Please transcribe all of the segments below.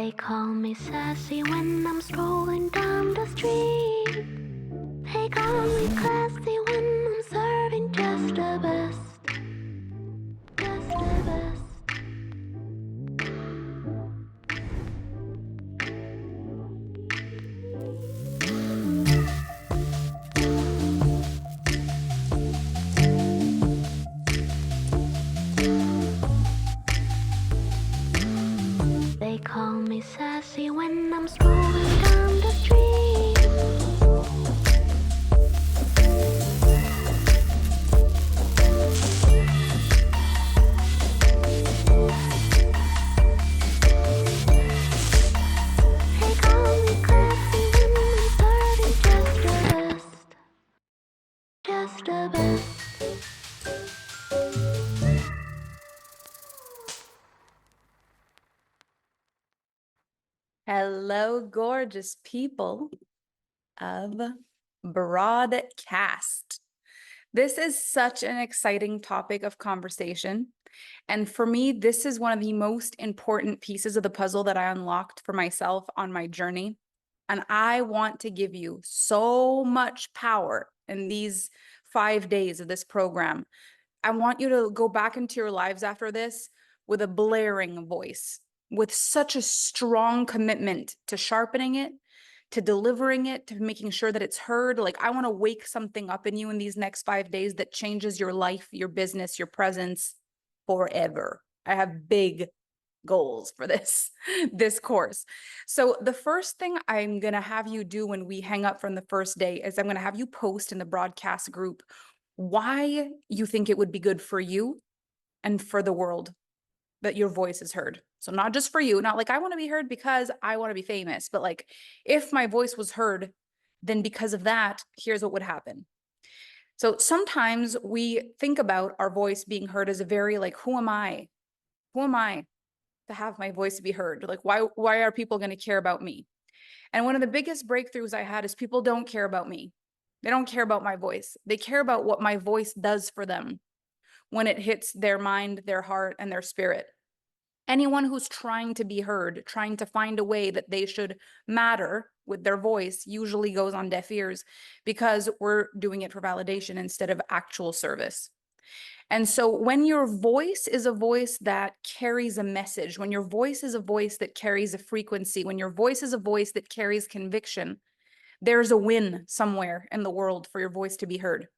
They call me sassy when I'm strolling down the street. They call me classy when I'm serving just the best. Just the best. They call me sassy when I'm strolling down the street. They call me classy when I'm serving just the best. Just the best. Hello, gorgeous people of broadcast. This is such an exciting topic of conversation. And for me, this is one of the most important pieces of the puzzle that I unlocked for myself on my journey. And I want to give you so much power in these 5 days of this program. I want you to go back into your lives after this with a blaring voice, with such a strong commitment to sharpening it, to delivering it, to making sure that it's heard. Like, I want to wake something up in you in these next 5 days that changes your life, your business, your presence forever. I have big goals for this course. So the first thing I'm going to have you do when we hang up from the first day is I'm going to have you post in the broadcast group why you think it would be good for you and for the world that your voice is heard. So not just for you, not like I want to be heard because I want to be famous, but like if my voice was heard, then because of that, here's what would happen. So sometimes we think about our voice being heard as a very like, who am I? Who am I to have my voice be heard? Like, why are people going to care about me? And one of the biggest breakthroughs I had is people don't care about me. They don't care about my voice. They care about what my voice does for them when it hits their mind, their heart, and their spirit. Anyone who's trying to be heard, trying to find a way that they should matter with their voice usually goes on deaf ears because we're doing it for validation instead of actual service. And so when your voice is a voice that carries a message, when your voice is a voice that carries a frequency, when your voice is a voice that carries conviction, there's a win somewhere in the world for your voice to be heard.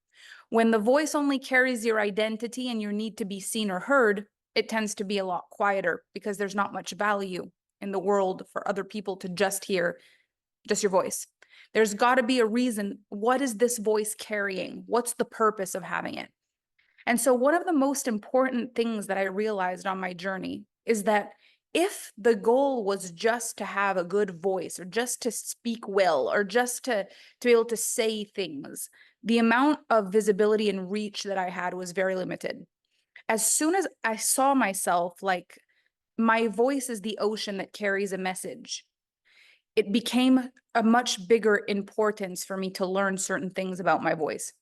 When the voice only carries your identity and your need to be seen or heard, it tends to be a lot quieter because there's not much value in the world for other people to just hear just your voice. There's got to be a reason. What is this voice carrying? What's the purpose of having it? And so one of the most important things that I realized on my journey is that if the goal was just to have a good voice or just to speak well or just to be able to say things, the amount of visibility and reach that I had was very limited. As soon as I saw myself like my voice is the ocean that carries a message, it became a much bigger importance for me to learn certain things about my voice.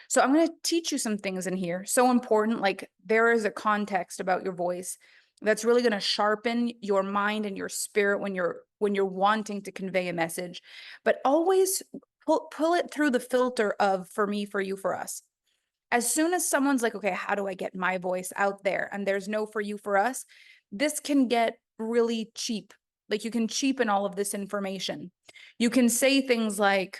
So I'm going to teach you some things in here. So important, like there is a context about your voice that's really going to sharpen your mind and your spirit when you're wanting to convey a message, but always pull it through the filter of for me, for you, for us. As soon as someone's like, okay, how do I get my voice out there? And there's no for you, for us, this can get really cheap. Like you can cheapen all of this information. You can say things like,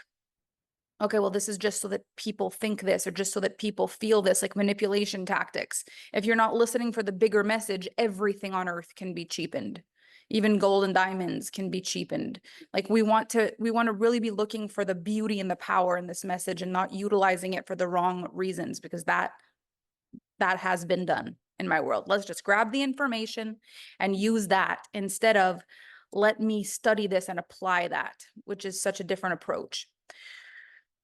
okay, well, this is just so that people think this or just so that people feel this, like manipulation tactics. If you're not listening for the bigger message, everything on earth can be cheapened. Even gold and diamonds can be cheapened. Like we want to really be looking for the beauty and the power in this message and not utilizing it for the wrong reasons, because that has been done in my world. Let's just grab the information and use that instead of let me study this and apply that, which is such a different approach.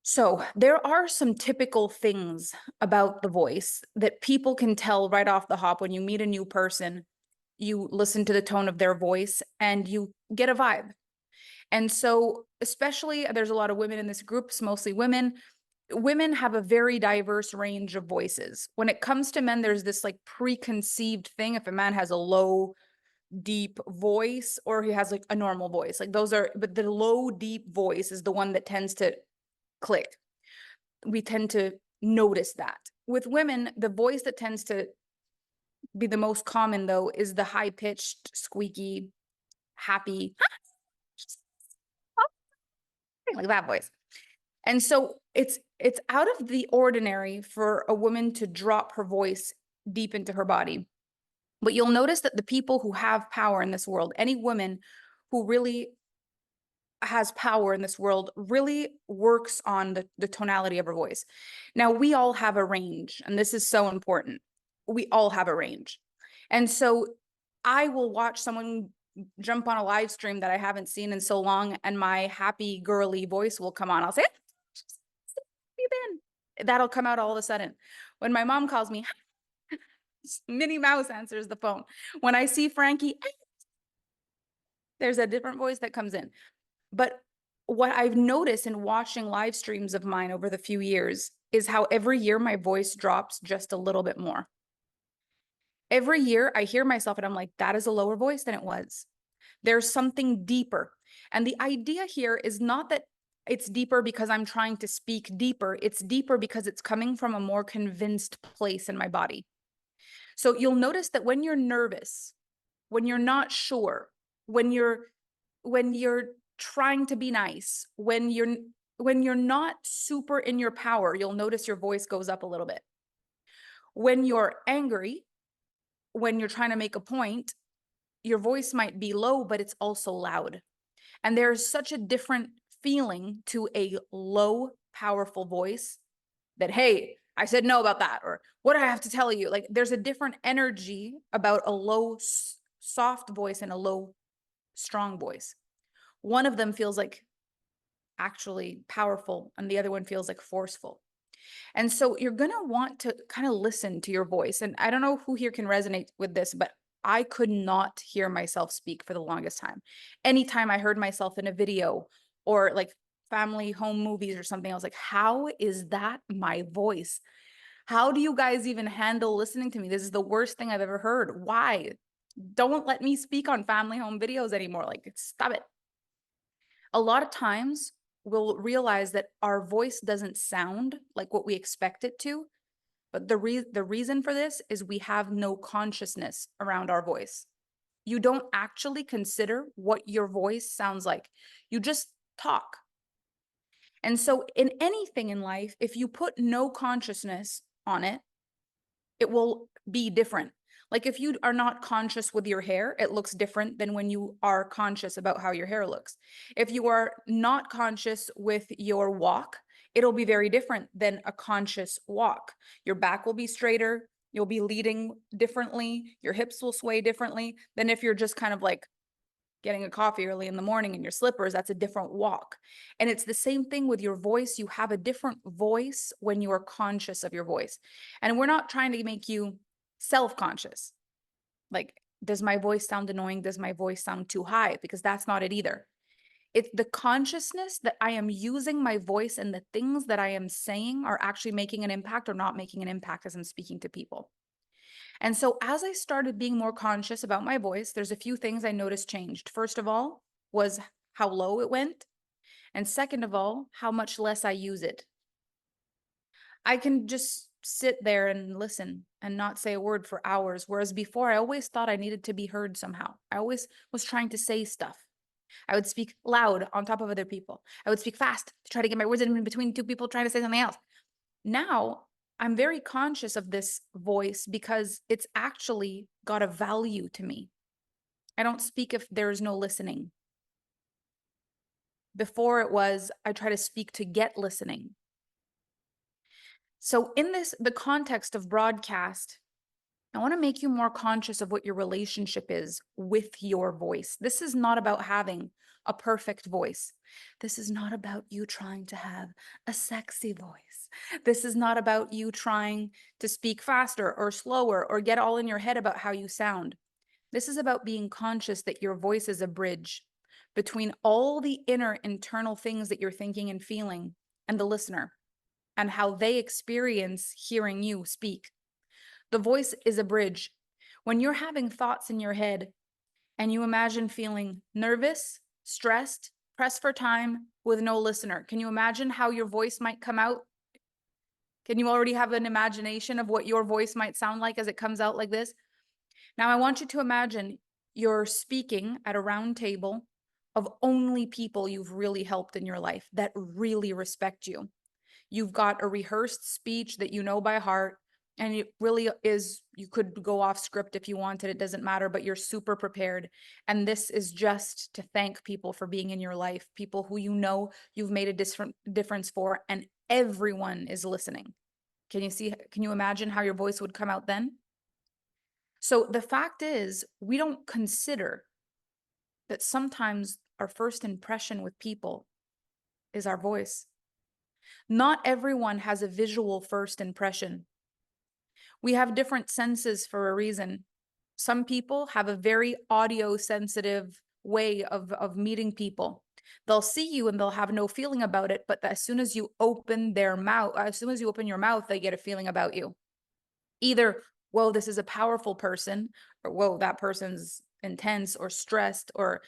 So there are some typical things about the voice that people can tell right off the hop. When you meet a new person, you listen to the tone of their voice and you get a vibe. And so especially there's a lot of women in this group, it's mostly women. Women have a very diverse range of voices. When it comes to men, there's this like preconceived thing. If a man has a low deep voice or he has like a normal voice. Like those are, but the low, deep voice is the one that tends to click. We tend to notice that. With women, the voice that tends to be the most common though is the high pitched, squeaky, happy, like that voice. And so it's out of the ordinary for a woman to drop her voice deep into her body. But you'll notice that the people who have power in this world, any woman who really has power in this world really works on the tonality of her voice. Now, we all have a range, and this is so important. We all have a range. And so I will watch someone jump on a live stream that I haven't seen in so long, and my happy girly voice will come on. I'll say, you been? That'll come out all of a sudden. When my mom calls me, Minnie Mouse answers the phone. When I see Frankie, there's a different voice that comes in. But what I've noticed in watching live streams of mine over the few years is how every year my voice drops just a little bit more. Every year I hear myself and I'm like, that is a lower voice than it was. There's something deeper. And the idea here is not that it's deeper because I'm trying to speak deeper. It's deeper because it's coming from a more convinced place in my body. So you'll notice that when you're nervous, when you're not sure, when you're trying to be nice, when you're not super in your power, you'll notice your voice goes up a little bit. When you're angry, when you're trying to make a point, your voice might be low, but it's also loud. And there's such a different feeling to a low, powerful voice that, hey, I said no about that, or what do I have to tell you? Like there's a different energy about a low, soft voice and a low, strong voice. One of them feels like actually powerful and the other one feels like forceful. And so you're going to want to kind of listen to your voice. And I don't know who here can resonate with this, but I could not hear myself speak for the longest time. Anytime I heard myself in a video or like family home movies or something, I was like, how is that my voice? How do you guys even handle listening to me? This is the worst thing I've ever heard. Why? Don't let me speak on family home videos anymore. Like, stop it. A lot of times we'll realize that our voice doesn't sound like what we expect it to. But the reason for this is we have no consciousness around our voice. You don't actually consider what your voice sounds like. You just talk. And so in anything in life, if you put no consciousness on it, it will be different. Like if you are not conscious with your hair, it looks different than when you are conscious about how your hair looks. If you are not conscious with your walk, it'll be very different than a conscious walk. Your back will be straighter, you'll be leading differently, your hips will sway differently than if you're just kind of like getting a coffee early in the morning in your slippers. That's a different walk. And it's the same thing with your voice. You have a different voice when you are conscious of your voice. And we're not trying to make you self-conscious. Like, does my voice sound annoying? Does my voice sound too high? Because that's not it either. It's the consciousness that I am using my voice and the things that I am saying are actually making an impact or not making an impact as I'm speaking to people. And so as I started being more conscious about my voice, there's a few things I noticed changed. First of all, was how low it went. And second of all, how much less I use it. I can just sit there and listen and not say a word for hours. Whereas before, I always thought I needed to be heard somehow. I always was trying to say stuff. I would speak loud on top of other people. I would speak fast to try to get my words in between two people trying to say something else. Now, I'm very conscious of this voice because it's actually got a value to me. I don't speak if there's no listening. Before it was, I try to speak to get listening. So in the context of broadcast, I want to make you more conscious of what your relationship is with your voice. This is not about having a perfect voice. This is not about you trying to have a sexy voice. This is not about you trying to speak faster or slower or get all in your head about how you sound. This is about being conscious that your voice is a bridge between all the inner internal things that you're thinking and feeling and the listener and how they experience hearing you speak. The voice is a bridge. When you're having thoughts in your head, and you imagine feeling nervous, stressed, pressed for time with no listener. Can you imagine how your voice might come out? Can you already have an imagination of what your voice might sound like as it comes out like this? Now, I want you to imagine you're speaking at a round table of only people you've really helped in your life that really respect you. You've got a rehearsed speech that you know by heart, and it really is, you could go off script if you wanted, it doesn't matter, but you're super prepared. And this is just to thank people for being in your life, people who you know you've made a difference for, and everyone is listening. Can you imagine how your voice would come out then? So the fact is, we don't consider that sometimes our first impression with people is our voice. Not everyone has a visual first impression. We have different senses for a reason. Some people have a very audio sensitive way of meeting people. They'll see you and they'll have no feeling about it, but as soon as you open their mouth, as soon as you open your mouth, they get a feeling about you. Either, whoa, this is a powerful person, or whoa, that person's intense or stressed, or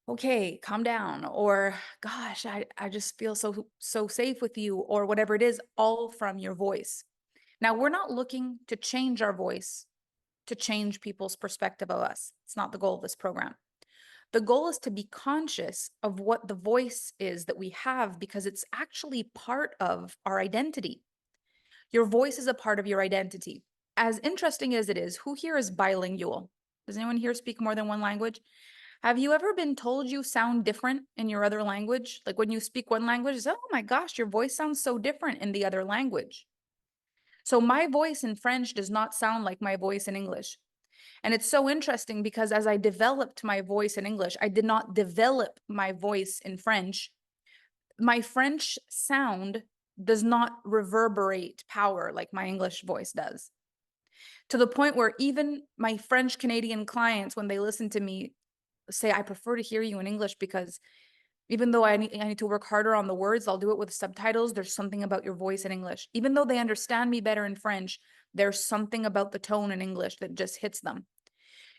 okay, calm down, or gosh, I just feel so safe with you, or whatever it is, all from your voice. Now, we're not looking to change our voice to change people's perspective of us. It's not the goal of this program. The goal is to be conscious of what the voice is that we have, because it's actually part of our identity. Your voice is a part of your identity. As interesting as it is, who here is bilingual? Does anyone here speak more than one language? Have you ever been told you sound different in your other language? Like when you speak one language, it's, oh my gosh, your voice sounds so different in the other language. So my voice in French does not sound like my voice in English. And it's so interesting because as I developed my voice in English, I did not develop my voice in French. My French sound does not reverberate power like my English voice does. To the point where even my French Canadian clients, when they listen to me, say, I prefer to hear you in English because even though I need to work harder on the words, I'll do it with subtitles. There's something about your voice in English. Even though they understand me better in French, there's something about the tone in English that just hits them.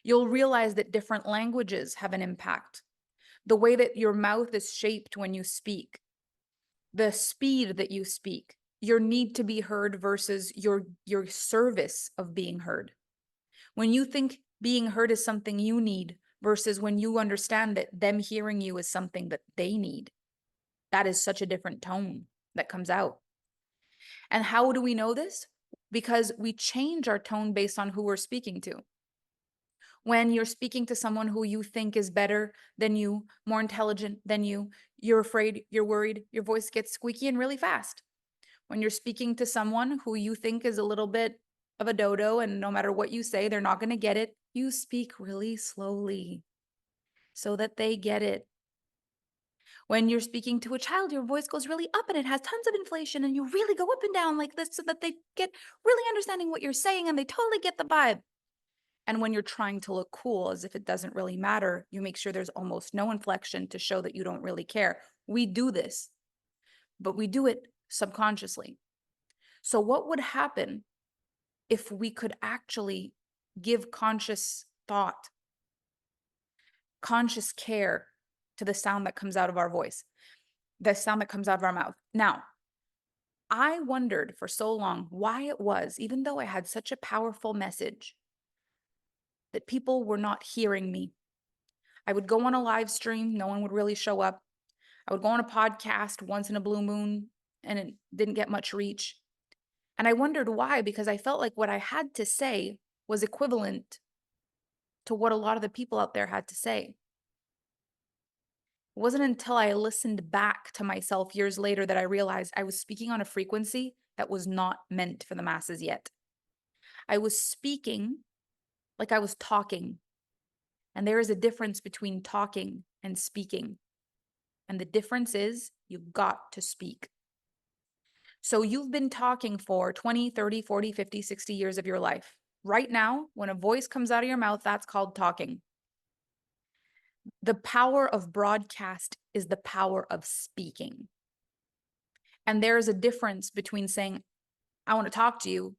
You'll realize that different languages have an impact. The way that your mouth is shaped when you speak, the speed that you speak, your need to be heard versus your service of being heard. When you think being heard is something you need versus when you understand that them hearing you is something that they need, that is such a different tone that comes out. And how do we know this? Because we change our tone based on who we're speaking to. When you're speaking to someone who you think is better than you, more intelligent than you, you're afraid, you're worried, your voice gets squeaky and really fast. When you're speaking to someone who you think is a little bit of a dodo and no matter what you say, they're not going to get it, you speak really slowly so that they get it. When you're speaking to a child, your voice goes really up and it has tons of inflation and you really go up and down like this so that they get really understanding what you're saying and they totally get the vibe. And when you're trying to look cool as if it doesn't really matter, you make sure there's almost no inflection to show that you don't really care. We do this, but we do it subconsciously. So what would happen if we could actually give conscious thought, conscious care to the sound that comes out of our voice, the sound that comes out of our mouth? Now, I wondered for so long why it was, even though I had such a powerful message, that people were not hearing me. I would go on a live stream, no one would really show up. I would go on a podcast once in a blue moon, and it didn't get much reach. And I wondered why, because I felt like what I had to say was equivalent to what a lot of the people out there had to say. It wasn't until I listened back to myself years later that I realized I was speaking on a frequency that was not meant for the masses yet. I was speaking like I was talking. And there is a difference between talking and speaking. And the difference is you've got to speak. So you've been talking for 20, 30, 40, 50, 60 years of your life. Right now, when a voice comes out of your mouth, that's called talking. The power of broadcast is the power of speaking. And there is a difference between saying, I want to talk to you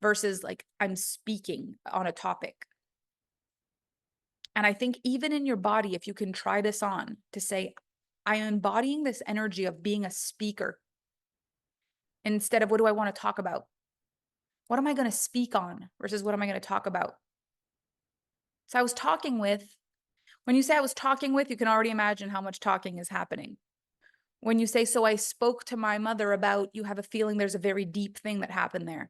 versus like I'm speaking on a topic. And I think even in your body, if you can try this on to say, I am embodying this energy of being a speaker instead of what do I want to talk about? What am I going to speak on versus what am I going to talk about? So I was talking with, when you say I was talking with, you can already imagine how much talking is happening. When you say, so I spoke to my mother about, you have a feeling there's a very deep thing that happened there.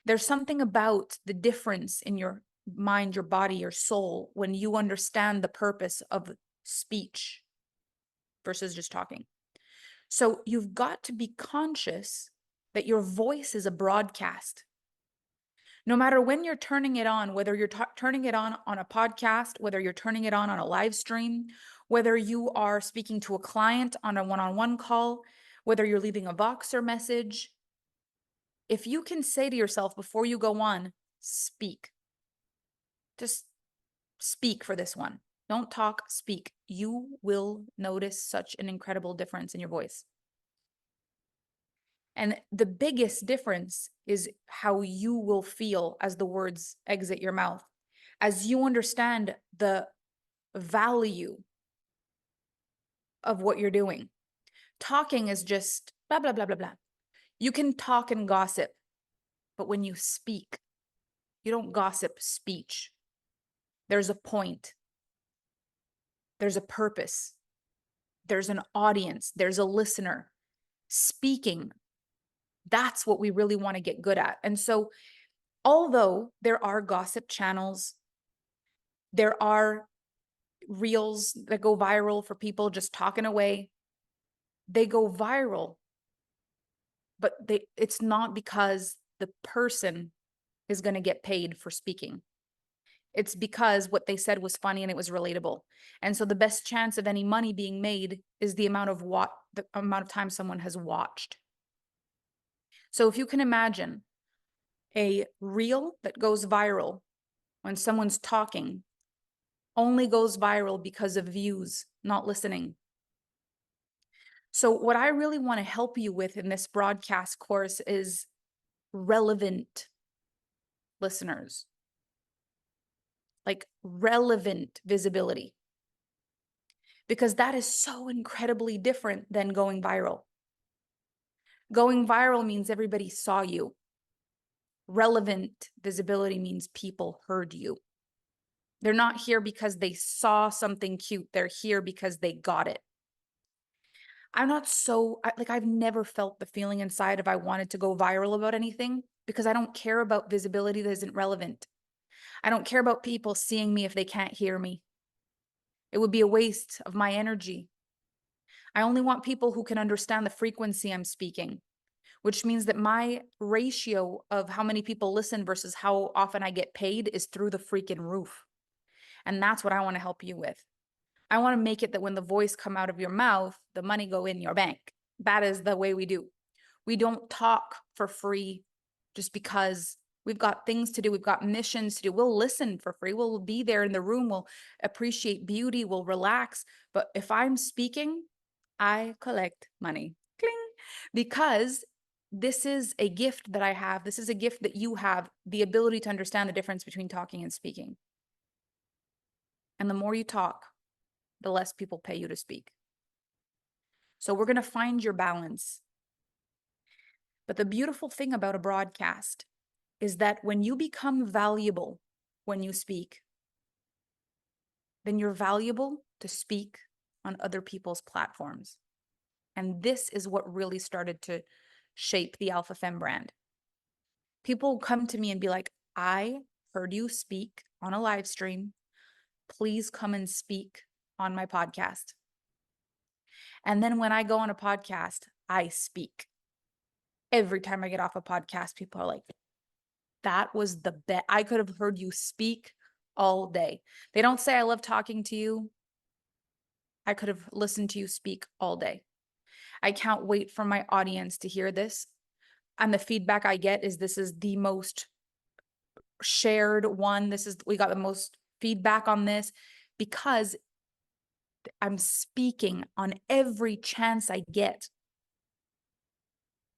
There's something about the difference in your mind, your body, your soul, when you understand the purpose of speech versus just talking. So you've got to be conscious that your voice is a broadcast. No matter when you're turning it on, whether you're turning it on a podcast, whether you're turning it on a live stream, whether you are speaking to a client on a one-on-one call, whether you're leaving a Voxer message, if you can say to yourself before you go on, speak. Just speak for this one. Don't talk, speak. You will notice such an incredible difference in your voice. And the biggest difference is how you will feel as the words exit your mouth. As you understand the value of what you're doing. Talking is just blah, blah, blah, blah, blah. You can talk and gossip, but when you speak, you don't gossip speech. There's a point. There's a purpose. There's an audience. There's a listener. Speaking, that's what we really want to get good at. And so, although there are gossip channels, there are reels that go viral for people just talking away. They go viral, but it's not because the person is going to get paid for speaking. It's because what they said was funny and it was relatable. And so the best chance of any money being made is the amount of time someone has watched. So if you can imagine a reel that goes viral when someone's talking only goes viral because of views, not listening. So what I really want to help you with in this broadcast course is relevant listeners, like relevant visibility, because that is so incredibly different than going viral. Going viral means everybody saw you. Relevant visibility means people heard you. They're not here because they saw something cute. They're here because they got it. I've never felt the feeling inside if I wanted to go viral about anything because I don't care about visibility that isn't relevant. I don't care about people seeing me if they can't hear me. It would be a waste of my energy. I only want people who can understand the frequency I'm speaking, which means that my ratio of how many people listen versus how often I get paid is through the freaking roof. And that's what I want to help you with. I want to make it that when the voice come out of your mouth, the money go in your bank. That is the way we do. We don't talk for free just because we've got things to do. We've got missions to do. We'll listen for free. We'll be there in the room. We'll appreciate beauty. We'll relax. But if I'm speaking, I collect money. Cling. Because this is a gift that I have. This is a gift that you have, the ability to understand the difference between talking and speaking. And the more you talk, the less people pay you to speak. So we're going to find your balance. But the beautiful thing about a broadcast is that when you become valuable when you speak, then you're valuable to speak on other people's platforms. And this is what really started to shape the Alpha Femme brand. People come to me and be like, I heard you speak on a live stream. Please come and speak on my podcast. And then when I go on a podcast, I speak. Every time I get off a podcast, people are like, that was the best. I could have heard you speak all day. They don't say I love talking to you. I could have listened to you speak all day. I can't wait for my audience to hear this. And the feedback I get is this is the most shared one. We got the most feedback on this because I'm speaking on every chance I get.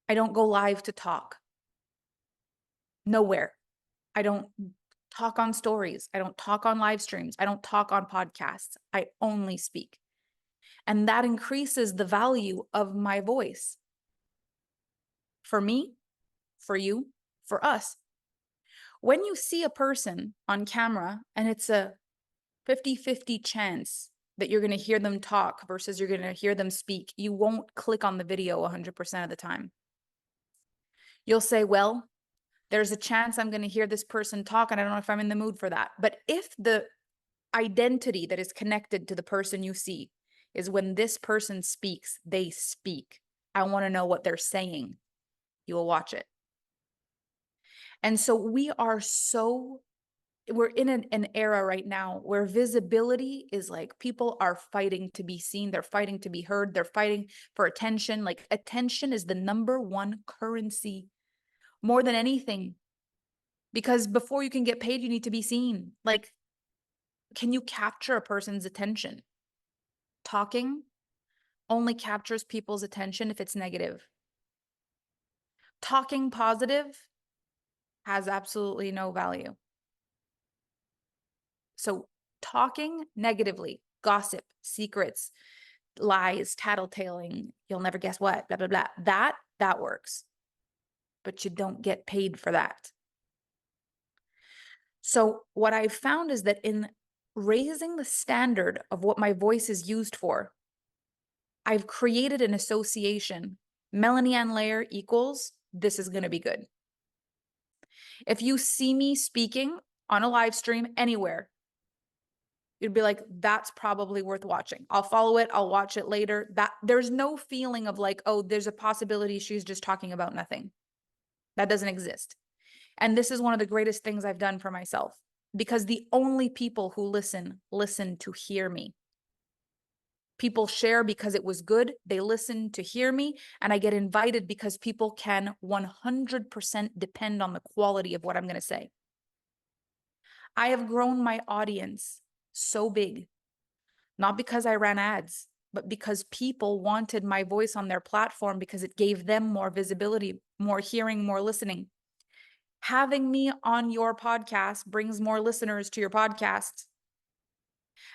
I don't go live to talk. Nowhere. I don't talk on stories. I don't talk on live streams. I don't talk on podcasts. I only speak. And that increases the value of my voice for me, for you, for us. When you see a person on camera and it's a 50-50 chance that you're going to hear them talk versus you're going to hear them speak, you won't click on the video 100% of the time. You'll say, well, there's a chance I'm going to hear this person talk and I don't know if I'm in the mood for that. But if the identity that is connected to the person you see is when this person speaks, they speak. I want to know what they're saying. You will watch it. And so we're in an era right now where visibility is like people are fighting to be seen. They're fighting to be heard. They're fighting for attention. Like attention is the number one currency more than anything. Because before you can get paid, you need to be seen. Like, can you capture a person's attention? Talking only captures people's attention if it's negative. Talking positive has absolutely no value. So talking negatively, gossip, secrets, lies, tattletaling, you'll never guess what, blah, blah, blah. That works. But you don't get paid for that. So what I've found is that in raising the standard of what my voice is used for, I've created an association. Melanie Ann Layer equals this is going to be good. If you see me speaking on a live stream anywhere, you'd be like, that's probably worth watching. I'll follow it. I'll watch it later. That there's no feeling of like, oh, there's a possibility she's just talking about nothing. That doesn't exist. And this is one of the greatest things I've done for myself because the only people who listen to hear me. People share because it was good. They listen to hear me. And I get invited because people can 100% depend on the quality of what I'm going to say. I have grown my audience so big, not because I ran ads, but because people wanted my voice on their platform because it gave them more visibility, more hearing, more listening. Having me on your podcast brings more listeners to your podcast.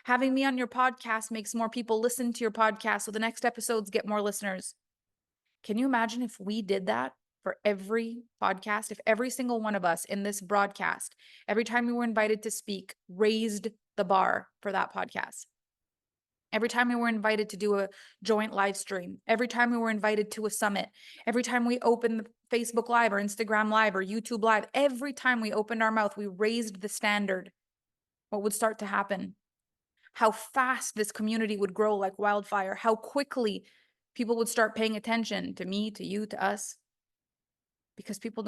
Having me on your podcast makes more people listen to your podcast, so the next episodes get more listeners. Can you imagine if we did that for every podcast? If every single one of us in this broadcast, every time we were invited to speak, raised the bar for that podcast? Every time we were invited to do a joint live stream, every time we were invited to a summit, every time we opened the Facebook Live or Instagram Live or YouTube Live, every time we opened our mouth, we raised the standard. What would start to happen? How fast this community would grow like wildfire, how quickly people would start paying attention to me, to you, to us, because people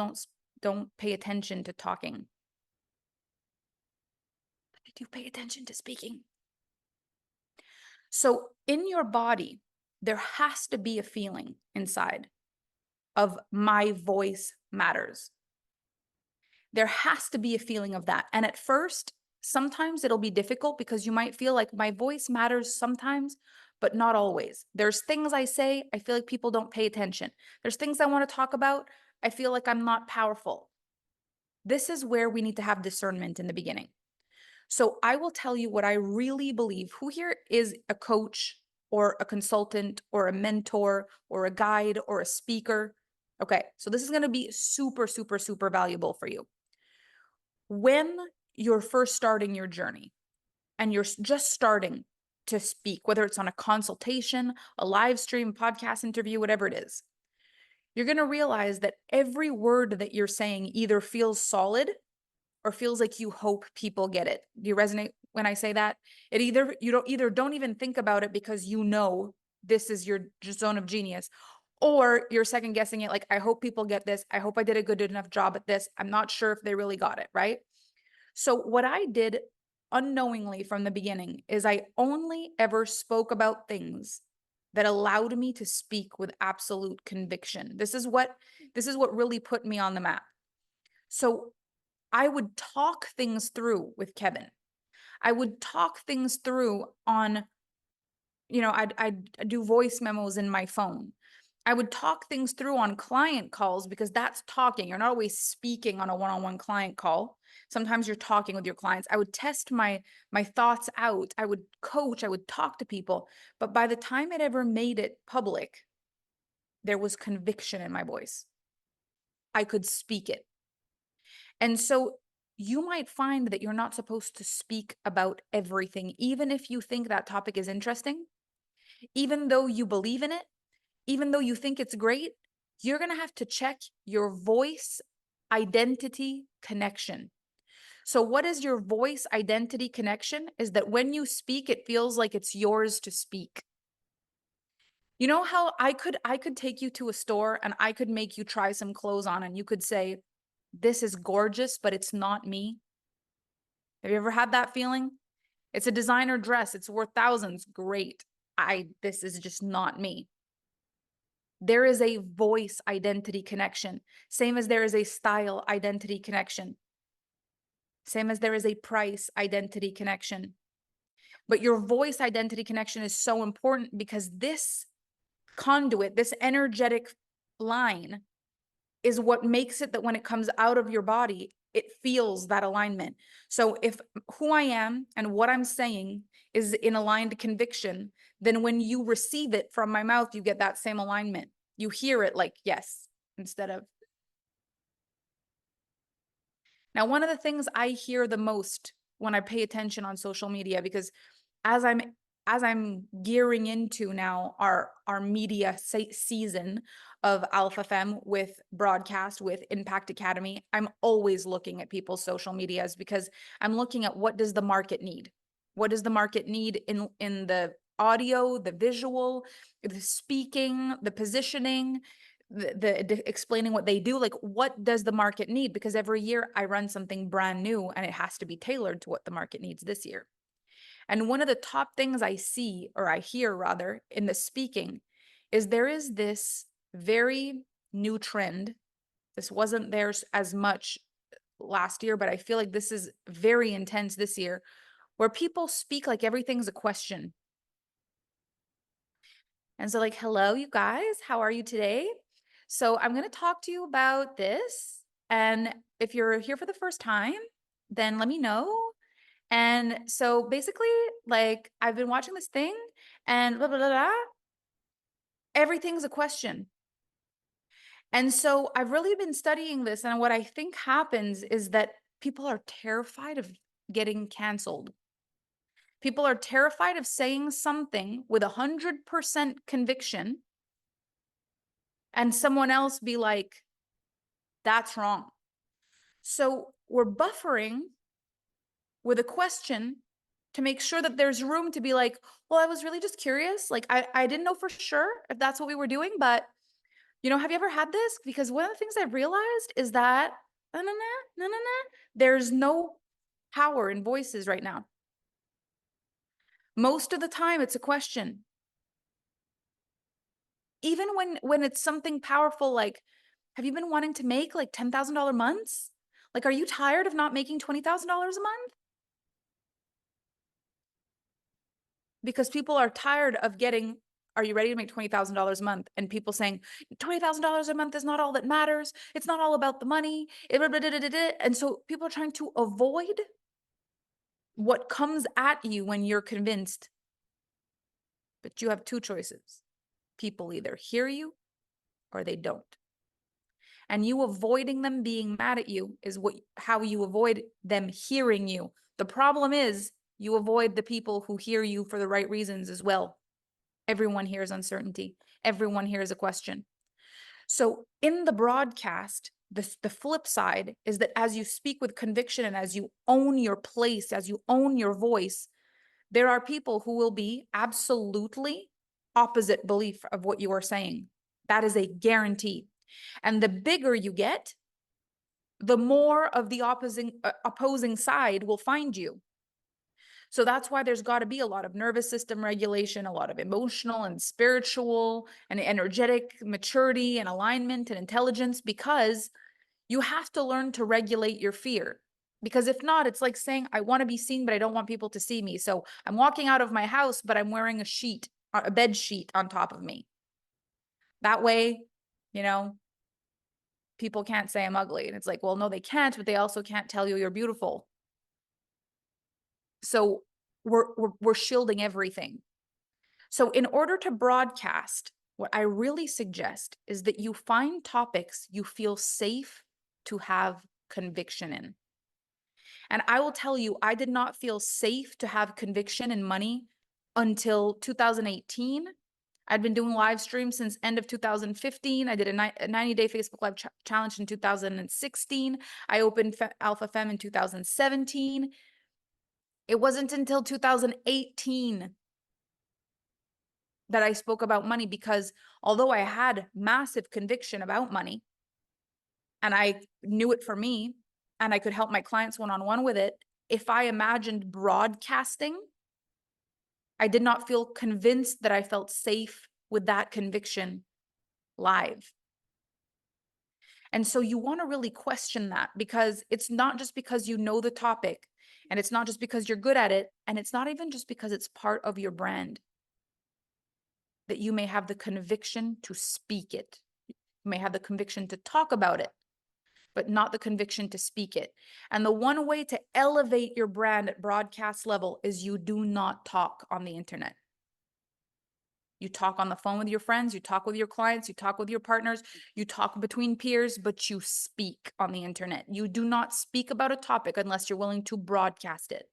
don't pay attention to talking. But they do pay attention to speaking. So in your body, there has to be a feeling inside of my voice matters. There has to be a feeling of that. And at first, sometimes it'll be difficult because you might feel like my voice matters sometimes, but not always. There's things I say, I feel like people don't pay attention. There's things I want to talk about, I feel like I'm not powerful. This is where we need to have discernment in the beginning. So I will tell you what I really believe. Who here is a coach or a consultant or a mentor or a guide or a speaker? Okay, so this is going to be super, super, super valuable for you. When you're first starting your journey and you're just starting to speak, whether it's on a consultation, a live stream, podcast interview, whatever it is, you're going to realize that every word that you're saying either feels solid or feels like you hope people get it. Do you resonate when I say that? You don't even think about it because you know this is your zone of genius, or you're second guessing it like, I hope people get this. I hope I did a good enough job at this. I'm not sure if they really got it, right? So what I did unknowingly from the beginning is I only ever spoke about things that allowed me to speak with absolute conviction. This is what really put me on the map. So I would talk things through with Kevin. I would talk things through on, I'd do voice memos in my phone. I would talk things through on client calls because that's talking. You're not always speaking on a one-on-one client call. Sometimes you're talking with your clients. I would test my thoughts out. I would coach, I would talk to people. But by the time it ever made it public, there was conviction in my voice. I could speak it. And so you might find that you're not supposed to speak about everything, even if you think that topic is interesting, even though you believe in it, even though you think it's great, you're going to have to check your voice identity connection. So what is your voice identity connection? Is that when you speak, it feels like it's yours to speak. You know how I could take you to a store and I could make you try some clothes on and you could say, this is gorgeous, but it's not me. Have you ever had that feeling? It's a designer dress. It's worth thousands. Great. This is just not me. There is a voice identity connection, same as there is a style identity connection, same as there is a price identity connection. But your voice identity connection is so important because this conduit, this energetic line, is what makes it that when it comes out of your body, it feels that alignment. So if who I am and what I'm saying is in aligned conviction, then when you receive it from my mouth, you get that same alignment. You hear it like yes, instead of. Now, one of the things I hear the most when I pay attention on social media, because as I'm gearing into now our media season of Alpha Femme with broadcast with Impact Academy, I'm always looking at people's social medias because I'm looking at what does the market need? What does the market need in the audio, the visual, the speaking, the positioning, the explaining what they do? Like, what does the market need? Because every year I run something brand new and it has to be tailored to what the market needs this year. And one of the top things I see, or I hear rather, in the speaking is there is this very new trend. This wasn't there as much last year, but I feel like this is very intense this year, where people speak like everything's a question. And so, like, hello, you guys, how are you today? So I'm going to talk to you about this. And if you're here for the first time, then let me know. And so basically, like, I've been watching this thing and blah, blah, blah, blah. Everything's a question. And so I've really been studying this. And what I think happens is that people are terrified of getting canceled. People are terrified of saying something with 100% conviction and someone else be like, that's wrong. So we're buffering with a question to make sure that there's room to be like, well, I was really just curious. Like, I didn't know for sure if that's what we were doing, but have you ever had this? Because one of the things I've realized is that there's no power in voices right now. Most of the time it's a question. Even when it's something powerful, like, have you been wanting to make like $10,000 months? Like, are you tired of not making $20,000 a month? Because people are tired of getting, are you ready to make $20,000 a month? And people saying $20,000 a month is not all that matters. It's not all about the money. And so people are trying to avoid what comes at you when you're convinced. But you have two choices. People either hear you or they don't. And you avoiding them being mad at you is how you avoid them hearing you. The problem is you avoid the people who hear you for the right reasons as well. Everyone hears uncertainty. Everyone hears a question. So in the broadcast, the flip side is that as you speak with conviction and as you own your place, as you own your voice, there are people who will be absolutely opposite belief of what you are saying. That is a guarantee. And the bigger you get, the more of the opposing side will find you. So that's why there's got to be a lot of nervous system regulation, a lot of emotional and spiritual and energetic maturity and alignment and intelligence, because you have to learn to regulate your fear. Because if not, it's like saying, I want to be seen, but I don't want people to see me. So I'm walking out of my house, but I'm wearing a bed sheet on top of me. That way, you know, people can't say I'm ugly. And it's like, well, no, they can't, but they also can't tell you you're beautiful. So we're shielding everything. So in order to broadcast, what I really suggest is that you find topics you feel safe to have conviction in. And I will tell you, I did not feel safe to have conviction in money until 2018. I'd been doing live streams since end of 2015. I did a 90-day Facebook Live challenge in 2016. I opened Alpha Femme in 2017. It wasn't until 2018 that I spoke about money, because although I had massive conviction about money and I knew it for me and I could help my clients one-on-one with it, if I imagined broadcasting, I did not feel convinced that I felt safe with that conviction live. And so you want to really question that, because it's not just because you know the topic, and it's not just because you're good at it, and it's not even just because it's part of your brand, that you may have the conviction to speak it. You may have the conviction to talk about it, but not the conviction to speak it. And the one way to elevate your brand at broadcast level is you do not talk on the internet. You talk on the phone with your friends, you talk with your clients, you talk with your partners, you talk between peers, but you speak on the internet. You do not speak about a topic unless you're willing to broadcast it.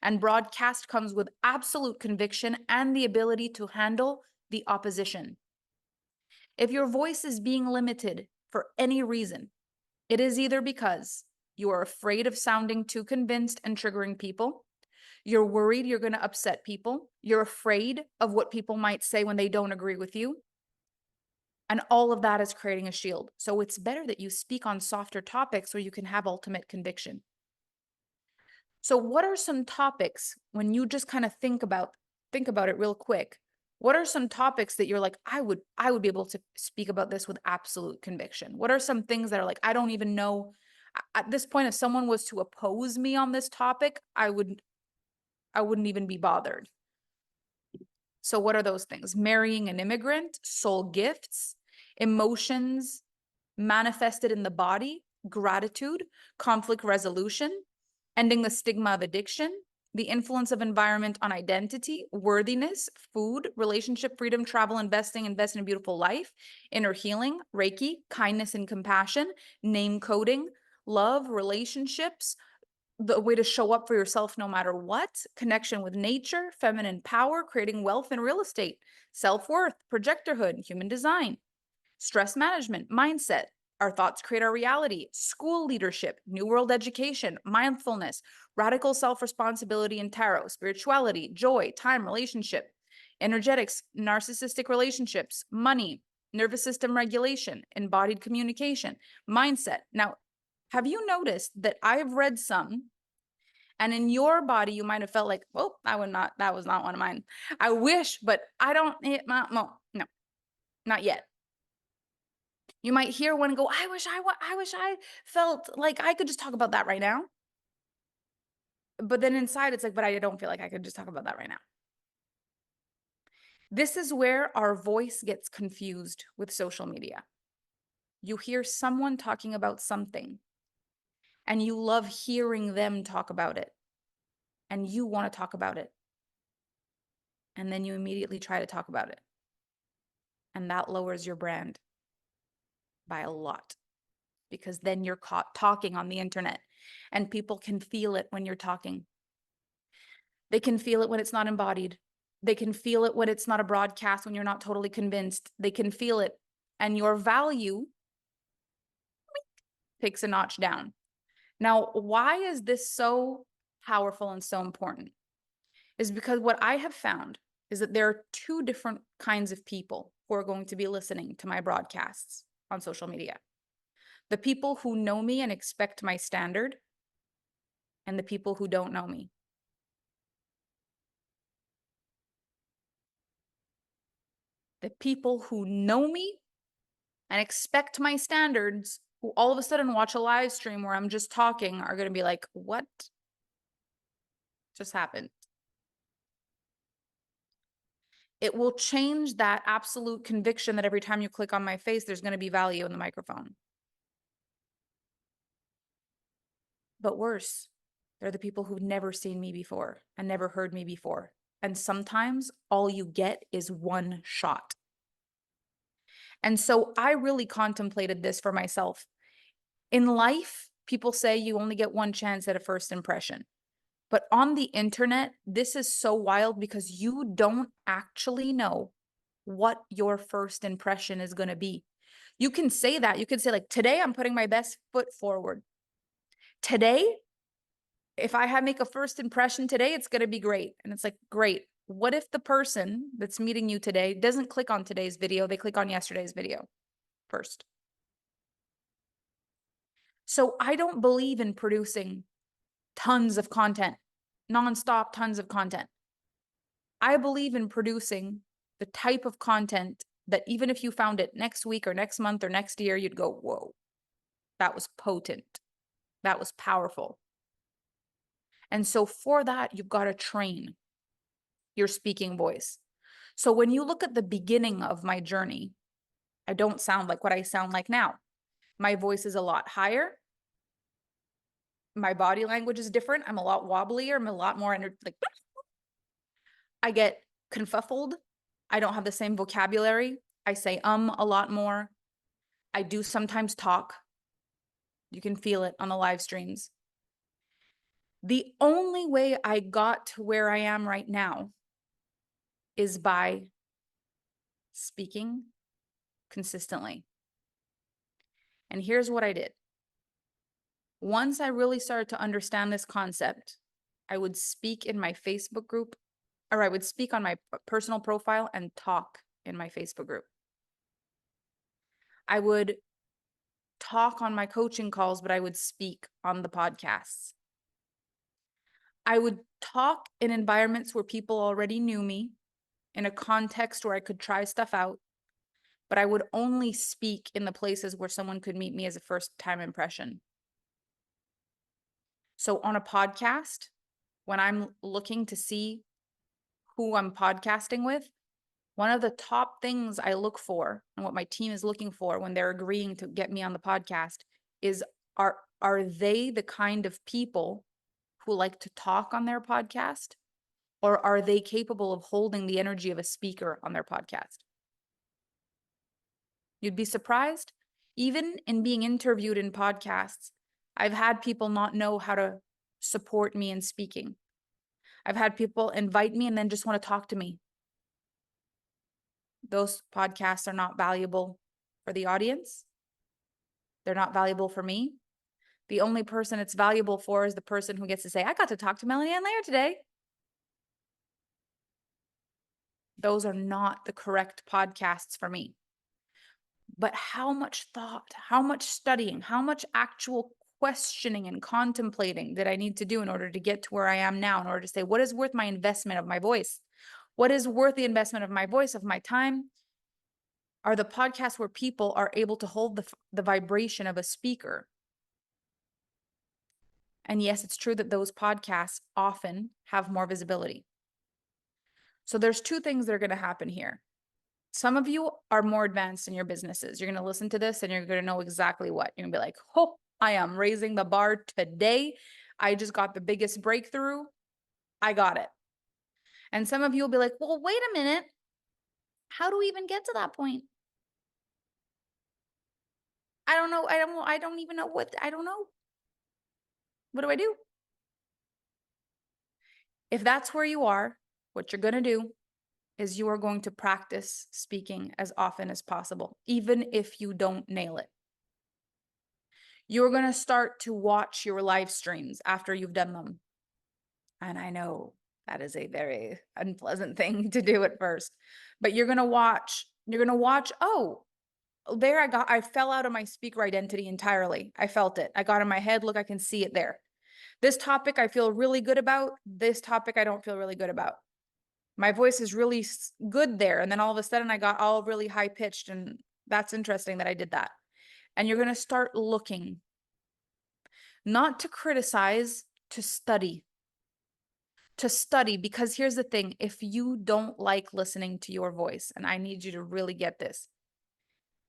And broadcast comes with absolute conviction and the ability to handle the opposition. If your voice is being limited for any reason, it is either because you are afraid of sounding too convinced and triggering people, you're worried you're going to upset people, you're afraid of what people might say when they don't agree with you, and all of that is creating a shield. So it's better that you speak on softer topics where you can have ultimate conviction. So what are some topics, when you just kind of think about it real quick, what are some topics that you're like, I would be able to speak about this with absolute conviction? What are some things that are like, I don't even know at this point, if someone was to oppose me on this topic, I wouldn't even be bothered. So what are those things? Marrying an immigrant, soul gifts, emotions manifested in the body, gratitude, conflict resolution, ending the stigma of addiction, the influence of environment on identity, worthiness, food, relationship, freedom, travel, invest in a beautiful life, inner healing, Reiki, kindness and compassion, name coding, love, relationships, the way to show up for yourself no matter what, connection with nature, feminine power, creating wealth and real estate, self-worth, projectorhood, human design, stress management, mindset. Our thoughts create our reality, school leadership, new world education, mindfulness, radical self-responsibility and tarot, spirituality, joy, time, relationship, energetics, narcissistic relationships, money, nervous system regulation, embodied communication, mindset. Now, have you noticed that I've read some, and in your body, you might have felt like, oh, that was not one of mine. I wish, but I don't, no, not yet. You might hear one and go, I wish I felt like I could just talk about that right now. But then inside it's like, but I don't feel like I could just talk about that right now. This is where our voice gets confused with social media. You hear someone talking about something and you love hearing them talk about it, and you want to talk about it. And then you immediately try to talk about it. And that lowers your brand by a lot, because then you're caught talking on the internet and people can feel it when you're talking. They can feel it when it's not embodied. They can feel it when it's not a broadcast, when you're not totally convinced. They can feel it, and your value takes a notch down. Now, why is this so powerful and so important? Is because what I have found is that there are two different kinds of people who are going to be listening to my broadcasts on social media. The people who know me and expect my standard, and the people who don't know me. The people who know me and expect my standards, who all of a sudden watch a live stream where I'm just talking, are going to be like, what just happened? It will change that absolute conviction that every time you click on my face, there's going to be value in the microphone. But worse, they're the people who've never seen me before and never heard me before. And sometimes all you get is one shot. And so I really contemplated this for myself. In life, people say you only get one chance at a first impression. But on the internet, this is so wild because you don't actually know what your first impression is going to be. You can say that. You can say, like, today I'm putting my best foot forward. Today, if I make a first impression today, it's going to be great. And it's like, great. What if the person that's meeting you today doesn't click on today's video? They click on yesterday's video first. So I don't believe in producing tons of content, nonstop tons of content. I believe in producing the type of content that even if you found it next week or next month or next year, you'd go, whoa, that was potent. That was powerful. And so for that, you've got to train your speaking voice. So when you look at the beginning of my journey, I don't sound like what I sound like now. My voice is a lot higher. My body language is different. I'm a lot wobblier. I'm a lot more like I get confuffled. I don't have the same vocabulary. I say a lot more. I do sometimes talk. You can feel it on the live streams. The only way I got to where I am right now is by speaking consistently. And here's what I did. Once I really started to understand this concept, I would speak in my Facebook group, or I would speak on my personal profile and talk in my Facebook group. I would talk on my coaching calls, but I would speak on the podcasts. I would talk in environments where people already knew me, in a context where I could try stuff out, but I would only speak in the places where someone could meet me as a first-time impression. So on a podcast, when I'm looking to see who I'm podcasting with, one of the top things I look for and what my team is looking for when they're agreeing to get me on the podcast is, are they the kind of people who like to talk on their podcast, or are they capable of holding the energy of a speaker on their podcast? You'd be surprised. Even in being interviewed in podcasts, I've had people not know how to support me in speaking. I've had people invite me and then just want to talk to me. Those podcasts are not valuable for the audience. They're not valuable for me. The only person it's valuable for is the person who gets to say, I got to talk to Melanie Ann Lair today. Those are not the correct podcasts for me. But how much thought, how much studying, how much actual questioning and contemplating did I need to do in order to get to where I am now, in order to say, what is worth my investment of my voice? What is worth the investment of my voice, of my time? Are the podcasts where people are able to hold the vibration of a speaker. And yes, it's true that those podcasts often have more visibility. So there's two things that are going to happen here. Some of you are more advanced in your businesses. You're going to listen to this and you're going to know exactly what. You're going to be like, oh, I am raising the bar today. I just got the biggest breakthrough. I got it. And some of you will be like, well, wait a minute. How do we even get to that point? I don't know. I don't even know I don't know. What do I do? If that's where you are, what you're going to do is you are going to practice speaking as often as possible, even if you don't nail it. You're going to start to watch your live streams after you've done them. And I know that is a very unpleasant thing to do at first, but you're going to watch, oh, there I fell out of my speaker identity entirely. I felt it. I got in my head. Look, I can see it there. This topic I feel really good about. This topic I don't feel really good about. My voice is really good there. And then all of a sudden I got all really high pitched, and that's interesting that I did that. And you're going to start looking, not to criticize, to study to study, because here's the thing, if you don't like listening to your voice, and I need you to really get this,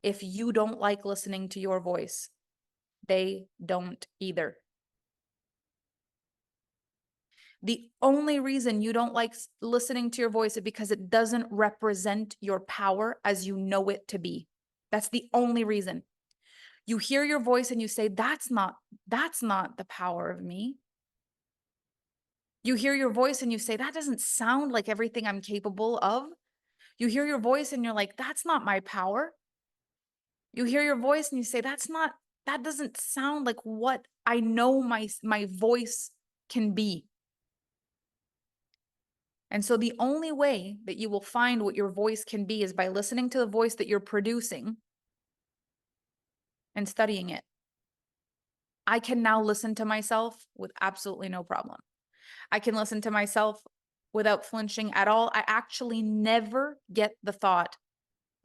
if you don't like listening to your voice, they don't either. The only reason you don't like listening to your voice is because it doesn't represent your power as you know it to be. That's the only reason. You hear your voice and you say, that's not the power of me. You hear your voice and you say, that doesn't sound like everything I'm capable of. You hear your voice and you're like, that's not my power. You hear your voice and you say, that doesn't sound like what I know my voice can be. And so the only way that you will find what your voice can be is by listening to the voice that you're producing and studying it. I can now listen to myself with absolutely no problem. I can listen to myself without flinching at all. I actually never get the thought,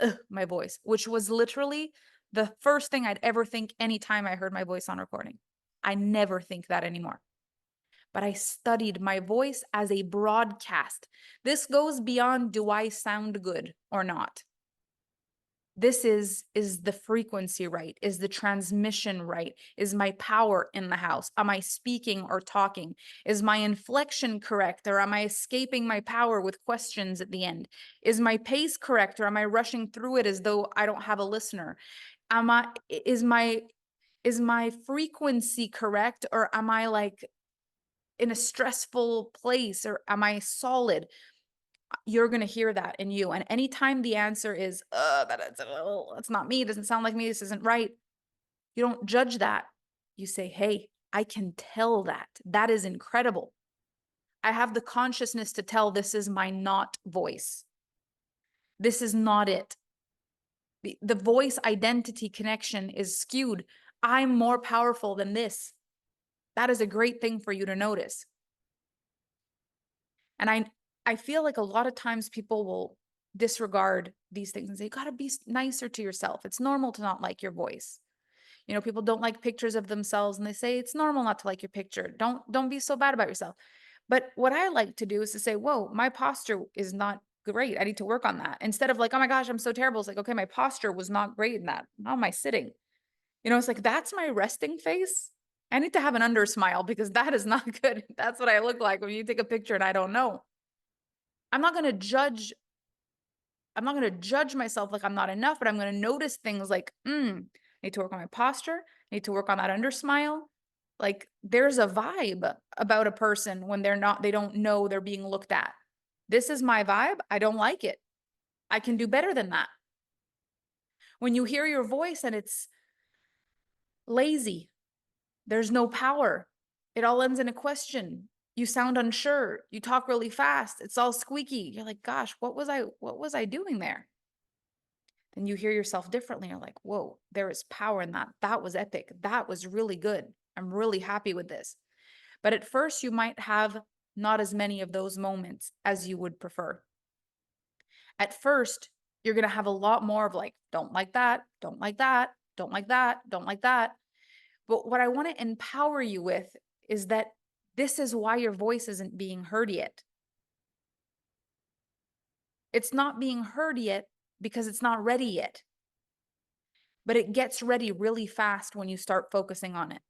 ugh, my voice, which was literally the first thing I'd ever think anytime I heard my voice on recording. I never think that anymore. But I studied my voice as a broadcast. This goes beyond, do I sound good or not? This is the frequency right? Is the transmission right? Is my power in the house? Am I speaking or talking? Is my inflection correct, or am I escaping my power with questions at the end? Is my pace correct, or am I rushing through it as though I don't have a listener? Is my frequency correct, or am I like in a stressful place, or am I solid? You're going to hear that in you. And anytime the answer is, that's not me, doesn't sound like me, this isn't right, you don't judge that. You say, hey, I can tell that. That is incredible. I have the consciousness to tell this is my not voice. This is not it. The voice identity connection is skewed. I'm more powerful than this. That is a great thing for you to notice. And I feel like a lot of times people will disregard these things and say, you got to be nicer to yourself. It's normal to not like your voice. You know, people don't like pictures of themselves and they say it's normal not to like your picture. Don't be so bad about yourself. But what I like to do is to say, whoa, my posture is not great. I need to work on that. Instead of like, oh my gosh, I'm so terrible. It's like, okay, my posture was not great in that. How am I sitting? You know, it's like, that's my resting face. I need to have an under smile because that is not good. That's what I look like when you take a picture and I don't know. I'm not going to judge myself like I'm not enough, but I'm going to notice things like, I need to work on my posture. I need to work on that under smile. Like there's a vibe about a person when they don't know they're being looked at. This is my vibe. I don't like it. I can do better than that. When you hear your voice and it's lazy, there's no power. It all ends in a question. You sound unsure. You talk really fast. It's all squeaky. You're like, gosh, what was I doing there? Then you hear yourself differently. You're like, whoa, there is power in that. That was epic. That was really good. I'm really happy with this. But at first, you might have not as many of those moments as you would prefer. At first, you're going to have a lot more of like, don't like that, don't like that, don't like that, don't like that. But what I want to empower you with is that this is why your voice isn't being heard yet. It's not being heard yet because it's not ready yet. But it gets ready really fast when you start focusing on it.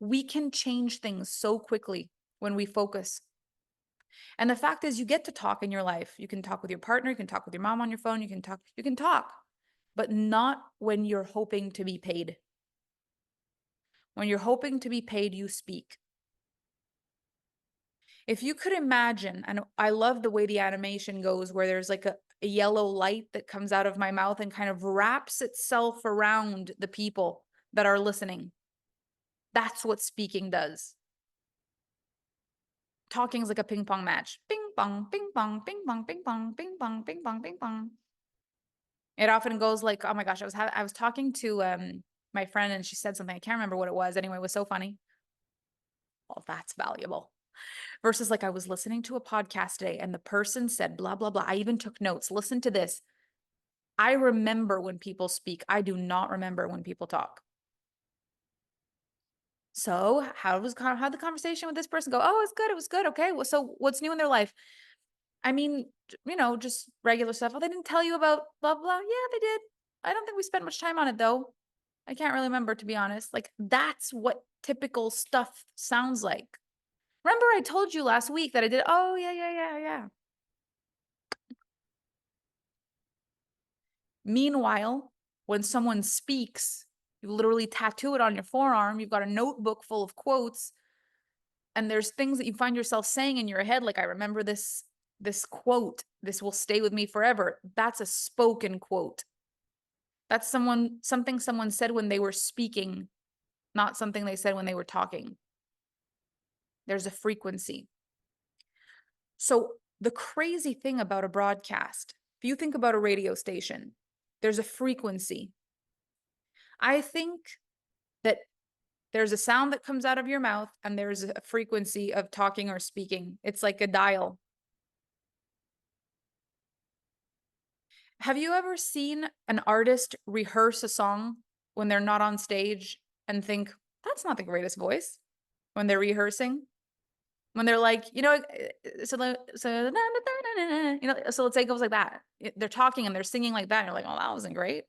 We can change things so quickly when we focus. And the fact is, you get to talk in your life. You can talk with your partner, you can talk with your mom on your phone, you can talk, but not when you're hoping to be paid. When you're hoping to be paid, you speak. If you could imagine, and I love the way the animation goes, where there's like a yellow light that comes out of my mouth and kind of wraps itself around the people that are listening. That's what speaking does. Talking is like a ping pong match. Ping pong, ping pong, ping pong, ping pong, ping pong, ping pong, ping pong. It often goes like, oh my gosh, I was talking to my friend and she said something. I can't remember what it was. Anyway, it was so funny. Well, that's valuable. Versus like I was listening to a podcast today and the person said blah, blah, blah. I even took notes. Listen to this. I remember when people speak. I do not remember when people talk. So how'd the conversation with this person go? Oh, it's good. It was good. Okay. Well, so what's new in their life? I mean, just regular stuff. Oh, they didn't tell you about blah, blah. Yeah, they did. I don't think we spent much time on it though. I can't really remember, to be honest. Like, that's what typical stuff sounds like. Remember, I told you last week that I did. Oh, yeah, yeah, yeah, yeah. Meanwhile, when someone speaks, you literally tattoo it on your forearm. You've got a notebook full of quotes, and there's things that you find yourself saying in your head, like, I remember this quote. This will stay with me forever. That's a spoken quote. That's something someone said when they were speaking, not something they said when they were talking. There's a frequency. So the crazy thing about a broadcast, if you think about a radio station, there's a frequency. I think that there's a sound that comes out of your mouth and there's a frequency of talking or speaking. It's like a dial. Have you ever seen an artist rehearse a song when they're not on stage and think, that's not the greatest voice when they're rehearsing? When they're like, so so let's say it goes like that. They're talking and they're singing like that. And you're like, oh, that wasn't great.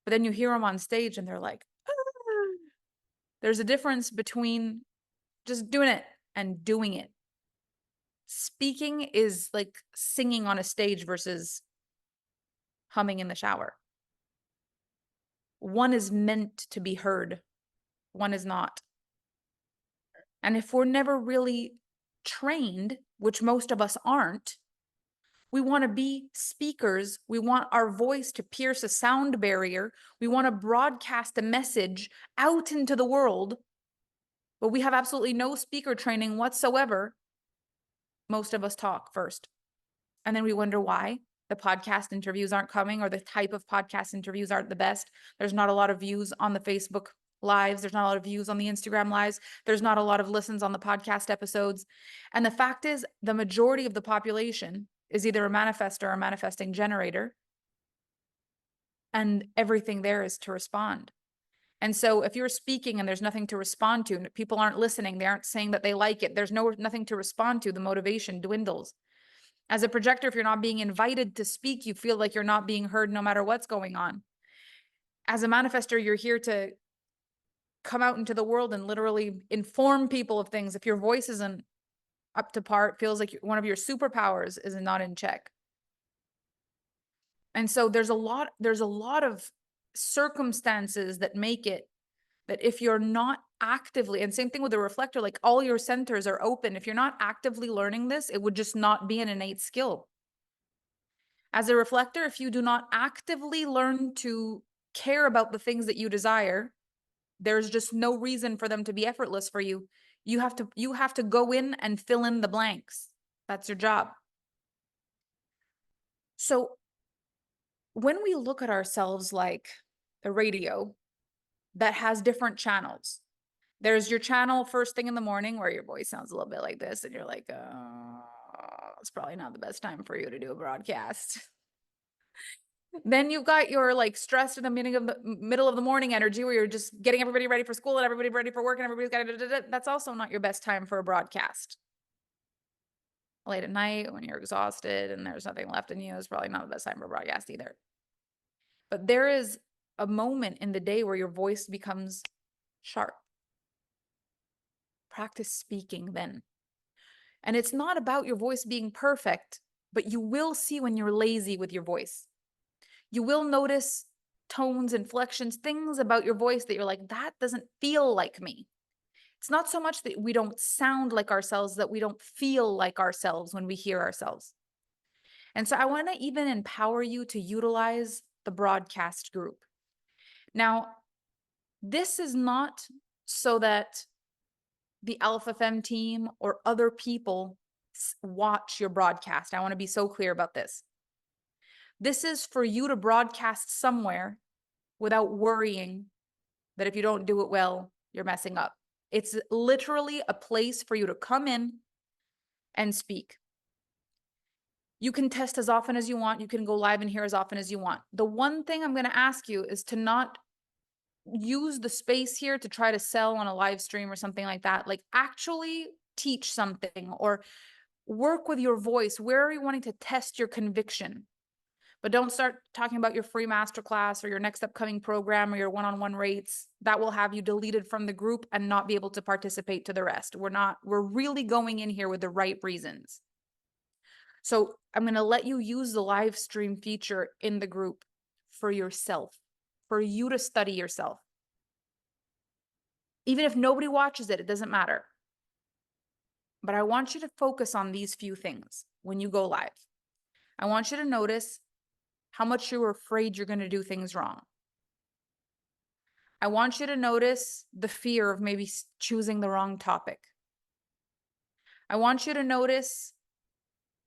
But then you hear them on stage and they're like, ah. There's a difference between just doing it and doing it. Speaking is like singing on a stage versus humming in the shower. One is meant to be heard, one is not. And if we're never really trained, which most of us aren't, we want to be speakers. We want our voice to pierce a sound barrier. We want to broadcast a message out into the world, but we have absolutely no speaker training whatsoever. Most of us talk first. And then we wonder why the podcast interviews aren't coming, or the type of podcast interviews aren't the best. There's not a lot of views on the Facebook lives. There's not a lot of views on the Instagram lives. There's not a lot of listens on the podcast episodes. And the fact is, the majority of the population is either a manifestor or a manifesting generator. And everything there is to respond. And so if you're speaking and there's nothing to respond to, and people aren't listening, they aren't saying that they like it, there's nothing to respond to, the motivation dwindles. As a projector, if you're not being invited to speak, you feel like you're not being heard no matter what's going on. As a manifestor, you're here to come out into the world and literally inform people of things. If your voice isn't up to par, it feels like one of your superpowers is not in check. And so there's a lot of circumstances that make it that if you're not actively, and same thing with the reflector, like all your centers are open. If you're not actively learning this, it would just not be an innate skill. As a reflector, if you do not actively learn to care about the things that you desire, there's just no reason for them to be effortless for you. You have to go in and fill in the blanks. That's your job. So when we look at ourselves like a radio that has different channels, there's your channel first thing in the morning where your voice sounds a little bit like this and you're like, it's probably not the best time for you to do a broadcast. Then you've got your like stressed in the middle of the morning energy where you're just getting everybody ready for school and everybody ready for work and everybody's got that's also not your best time for a broadcast. Late at night when you're exhausted and there's nothing left in you is probably not the best time for a broadcast either. But there is a moment in the day where your voice becomes sharp. Practice speaking then. And it's not about your voice being perfect, but you will see when you're lazy with your voice. You will notice tones, inflections, things about your voice that you're like, that doesn't feel like me. It's not so much that we don't sound like ourselves, that we don't feel like ourselves when we hear ourselves. And so I want to even empower you to utilize the broadcast group. Now, this is not so that the Alpha Femme team or other people watch your broadcast. I want to be so clear about this. This is for you to broadcast somewhere without worrying that if you don't do it well, you're messing up. It's literally a place for you to come in and speak. You can test as often as you want. You can go live in here as often as you want. The one thing I'm going to ask you is to not use the space here to try to sell on a live stream or something like that. Like actually teach something or work with your voice. Where are you wanting to test your conviction? But don't start talking about your free masterclass or your next upcoming program or your one-on-one rates. That will have you deleted from the group and not be able to participate to the rest. We're really going in here with the right reasons. So I'm going to let you use the live stream feature in the group for yourself, for you to study yourself. Even if nobody watches it, it doesn't matter. But I want you to focus on these few things when you go live. I want you to notice how much you're afraid you're going to do things wrong. I want you to notice the fear of maybe choosing the wrong topic. I want you to notice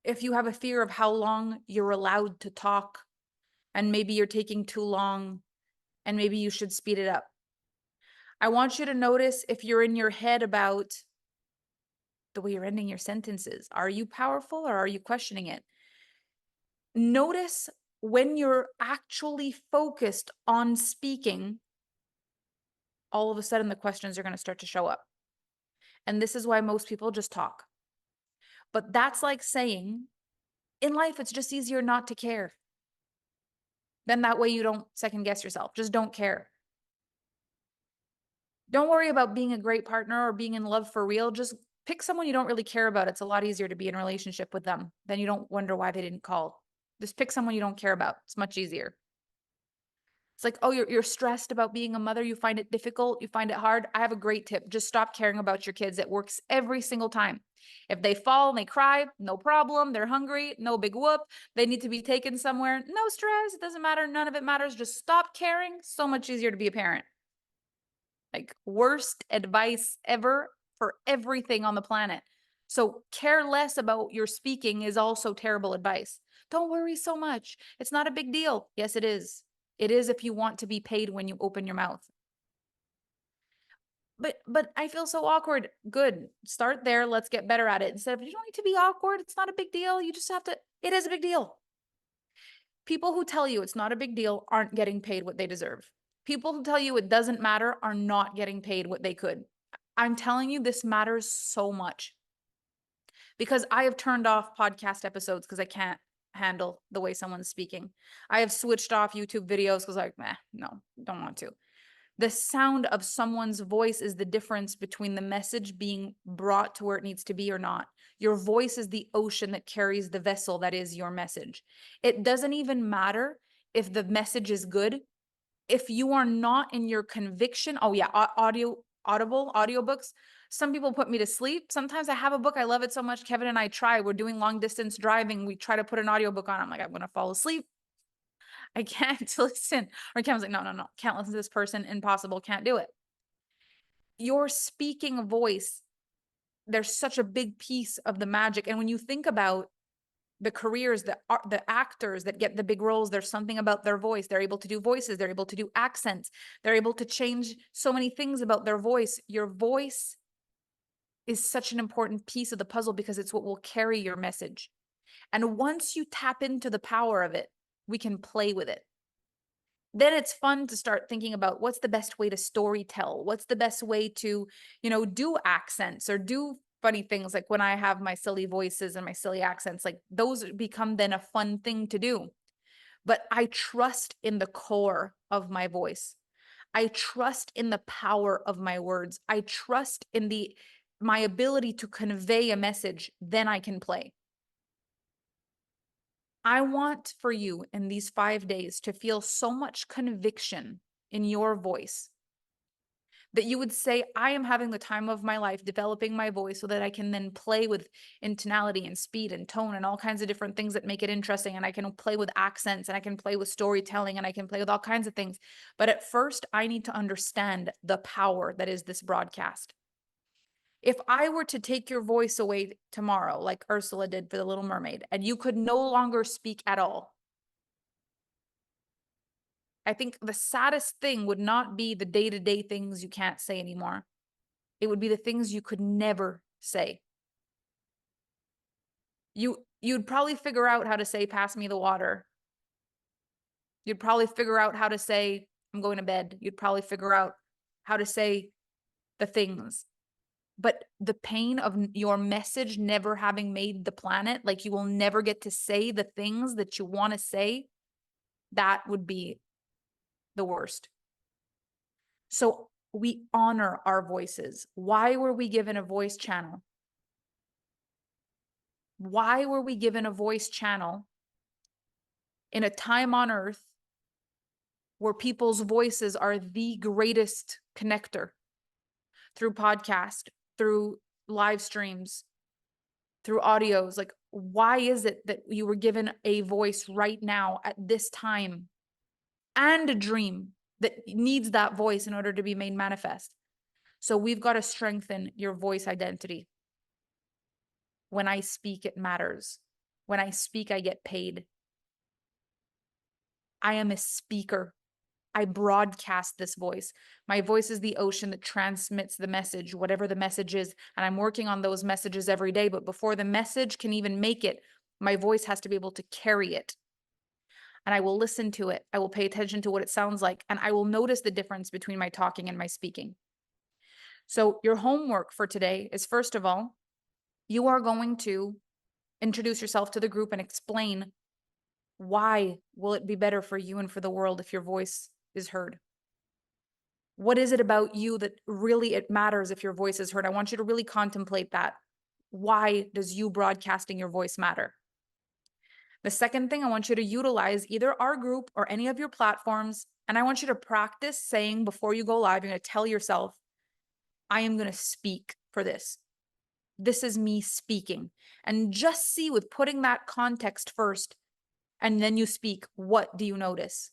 if you have a fear of how long you're allowed to talk and maybe you're taking too long and maybe you should speed it up. I want you to notice if you're in your head about the way you're ending your sentences. Are you powerful or are you questioning it? Notice when you're actually focused on speaking, all of a sudden the questions are going to start to show up. And this is why most people just talk. But that's like saying, in life, it's just easier not to care. Then that way you don't second guess yourself. Just don't care. Don't worry about being a great partner or being in love for real. Just pick someone you don't really care about. It's a lot easier to be in a relationship with them. Then you don't wonder why they didn't call. Just pick someone you don't care about. It's much easier. It's like, oh, you're stressed about being a mother. You find it difficult. You find it hard. I have a great tip. Just stop caring about your kids. It works every single time. If they fall and they cry, no problem. They're hungry, no big whoop. They need to be taken somewhere. No stress. It doesn't matter. None of it matters. Just stop caring. So much easier to be a parent. Like worst advice ever for everything on the planet. So care less about your speaking is also terrible advice. Don't worry so much. It's not a big deal. Yes, it is. It is if you want to be paid when you open your mouth. But I feel so awkward. Good. Start there. Let's get better at it. Instead of, you don't need to be awkward. It's not a big deal. You just have to, it is a big deal. People who tell you it's not a big deal aren't getting paid what they deserve. People who tell you it doesn't matter are not getting paid what they could. I'm telling you, this matters so much because I have turned off podcast episodes because I can't handle the way someone's speaking. I have switched off YouTube videos because like, no, don't want to. The sound of someone's voice is the difference between the message being brought to where it needs to be or not. Your voice is the ocean that carries the vessel that is your message. It doesn't even matter if the message is good. If you are not in your conviction, oh yeah, audiobooks. Some people put me to sleep. Sometimes I have a book. I love it so much. Kevin and I try. We're doing long distance driving. We try to put an audiobook on. I'm like, I'm going to fall asleep. I can't listen. Or Kevin's like, no, can't listen to this person. Impossible. Can't do it. Your speaking voice, there's such a big piece of the magic. And when you think about the careers, the actors that get the big roles, there's something about their voice. They're able to do voices. They're able to do accents. They're able to change so many things about their voice. Your voice is such an important piece of the puzzle because it's what will carry your message. And once you tap into the power of it, we can play with it. Then it's fun to start thinking about what's the best way to story tell? What's the best way to, do accents or do funny things like when I have my silly voices and my silly accents, like those become then a fun thing to do. But I trust in the core of my voice. I trust in the power of my words. I trust in my ability to convey a message, then I can play. I want for you in these 5 days to feel so much conviction in your voice that you would say, I am having the time of my life developing my voice so that I can then play with intonality and speed and tone and all kinds of different things that make it interesting. And I can play with accents and I can play with storytelling and I can play with all kinds of things. But at first, I need to understand the power that is this broadcast. If I were to take your voice away tomorrow, like Ursula did for The Little Mermaid, and you could no longer speak at all, I think the saddest thing would not be the day-to-day things you can't say anymore. It would be the things you could never say. You'd probably figure out how to say, pass me the water. You'd probably figure out how to say, I'm going to bed. You'd probably figure out how to say the things. But the pain of your message never having made the planet, like you will never get to say the things that you want to say, that would be the worst. So we honor our voices. Why were we given a voice channel? Why were we given a voice channel in a time on earth where people's voices are the greatest connector through podcast, through live streams, through audios? Like, why is it that you were given a voice right now at this time and a dream that needs that voice in order to be made manifest? So we've got to strengthen your voice identity. When I speak, it matters. When I speak, I get paid. I am a speaker. I broadcast this voice. My voice is the ocean that transmits the message, whatever the message is. And I'm working on those messages every day. But before the message can even make it, my voice has to be able to carry it. And I will listen to it. I will pay attention to what it sounds like. And I will notice the difference between my talking and my speaking. So your homework for today is, first of all, you are going to introduce yourself to the group and explain why will it be better for you and for the world if your voice is heard. What is it about you that really it matters if your voice is heard? I want you to really contemplate that. Why does you broadcasting your voice matter? The second thing, I want you to utilize either our group or any of your platforms. And I want you to practice saying before you go live, you're going to tell yourself, I am going to speak for this. This is me speaking. And just see, with putting that context first, and then you speak, what do you notice?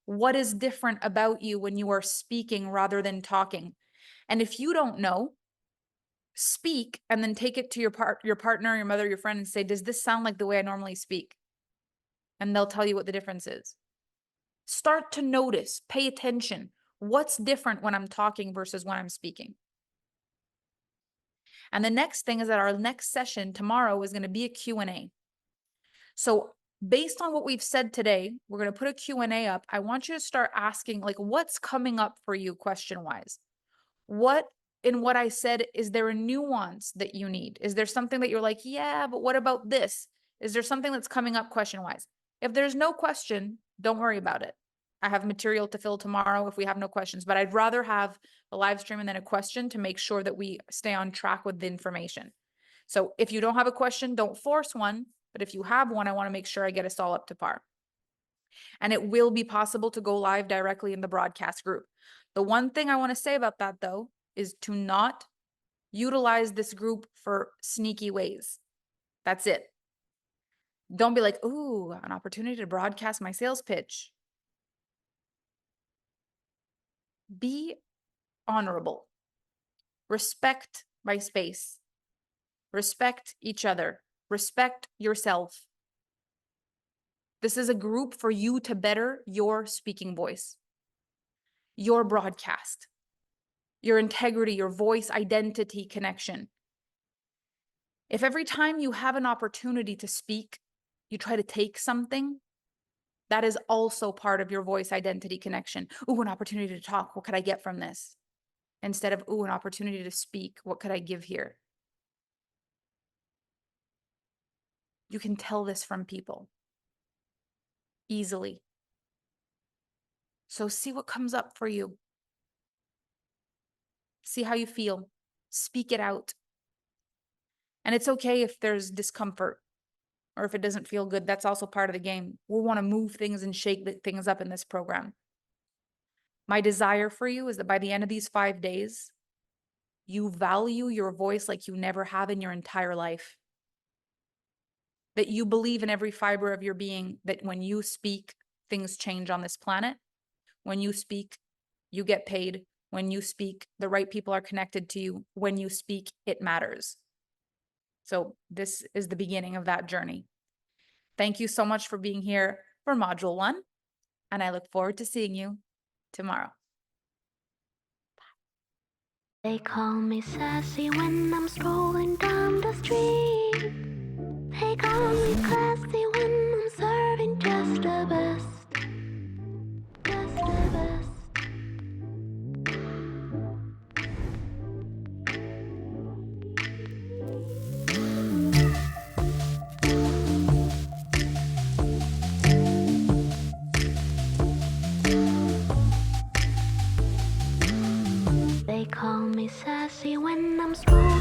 What is different about you when you are speaking rather than talking? And if you don't know, speak and then take it to your partner, your mother, your friend, and say, does this sound like the way I normally speak? And they'll tell you what the difference is. Start to notice, pay attention. What's different when I'm talking versus when I'm speaking? And the next thing is that our next session tomorrow is going to be a Q&A. So based on what we've said today, we're going to put a Q&A up. I want you to start asking, like, what's coming up for you question-wise? What in what I said, is there a nuance that you need? Is there something that you're like, yeah, but what about this? Is there something that's coming up question-wise? If there's no question, don't worry about it. I have material to fill tomorrow if we have no questions, but I'd rather have a live stream and then a question to make sure that we stay on track with the information. So if you don't have a question, don't force one. But if you have one, I want to make sure I get us all up to par. And it will be possible to go live directly in the broadcast group. The one thing I want to say about that, though, is to not utilize this group for sneaky ways. That's it. Don't be like, ooh, an opportunity to broadcast my sales pitch. Be honorable. Respect my space. Respect each other. Respect yourself. This is a group for you to better your speaking voice, your broadcast, your integrity, your voice identity connection. If every time you have an opportunity to speak, you try to take something, that is also part of your voice identity connection. Ooh, an opportunity to talk. What could I get from this? Instead of, ooh, an opportunity to speak. What could I give here? You can tell this from people easily. So see what comes up for you. See how you feel. Speak it out. And it's okay if there's discomfort or if it doesn't feel good. That's also part of the game. We want to move things and shake things up in this program. My desire for you is that by the end of these 5 days, you value your voice like you never have in your entire life. That you believe in every fiber of your being that when you speak, things change on this planet. When you speak, you get paid. When you speak, the right people are connected to you. When you speak, it matters. So this is the beginning of that journey. Thank you so much for being here for Module 1, and I look forward to seeing you tomorrow. They call me sassy when I'm strolling down the street. They call me classy when I'm serving just the best. Just the best. classy when I'm scrolling.